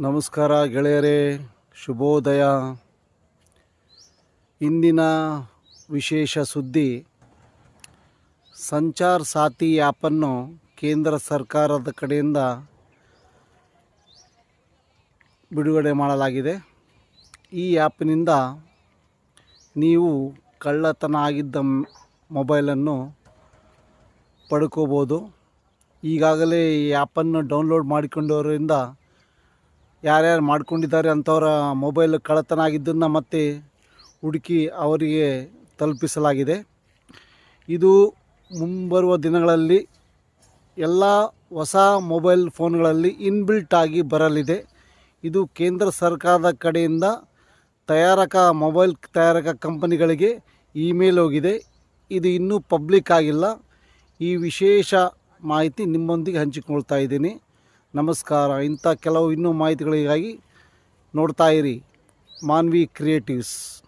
ನಮಸ್ಕಾರ ಗೆಳೆಯರೇ, ಶುಭೋದಯ. ಇಂದಿನ ವಿಶೇಷ ಸುದ್ದಿ, ಸಂಚಾರ್ ಸಾಥಿ ಆ್ಯಪನ್ನು ಕೇಂದ್ರ ಸರ್ಕಾರದ ಕಡೆಯಿಂದ ಬಿಡುಗಡೆ ಮಾಡಲಾಗಿದೆ. ಈ ಆ್ಯಪ್ನಿಂದ ನೀವು ಕಳ್ಳತನ ಆಗಿದ್ದ ಮೊಬೈಲನ್ನು ಪಡ್ಕೋಬೋದು. ಈಗಾಗಲೇ ಈ ಆ್ಯಪನ್ನು ಡೌನ್ಲೋಡ್ ಮಾಡಿಕೊಂಡವರಿಂದ ಯಾರ್ಯಾರು ಮಾಡ್ಕೊಂಡಿದ್ದಾರೆ ಅಂಥವರ ಮೊಬೈಲ್ ಕಳ್ಳತನ ಆಗಿದ್ದನ್ನು ಮತ್ತೆ ಹುಡುಕಿ ಅವರಿಗೆ ತಲುಪಿಸಲಾಗಿದೆ. ಇದು ಮುಂಬರುವ ದಿನಗಳಲ್ಲಿ ಎಲ್ಲ ಹೊಸ ಮೊಬೈಲ್ ಫೋನ್ಗಳಲ್ಲಿ ಇನ್ಬಿಲ್ಟ್ ಆಗಿ ಬರಲಿದೆ. ಇದು ಕೇಂದ್ರ ಸರ್ಕಾರದ ಕಡೆಯಿಂದ ಮೊಬೈಲ್ ತಯಾರಕ ಕಂಪನಿಗಳಿಗೆ ಇಮೇಲ್ ಹೋಗಿದೆ. ಇದು ಇನ್ನೂ ಪಬ್ಲಿಕ್ ಆಗಿಲ್ಲ. ಈ ವಿಶೇಷ ಮಾಹಿತಿ ನಿಮ್ಮೊಂದಿಗೆ ಹಂಚಿಕೊಳ್ತಾ ಇದ್ದೀನಿ. ನಮಸ್ಕಾರ. ಇಂಥ ಕೆಲವು ಇನ್ನೂ ಮಾಹಿತಿಗಳಿಗಾಗಿ ನೋಡ್ತಾ ಇರಿ ಮಾನ್ವಿ ಕ್ರಿಯೇಟಿವ್ಸ್.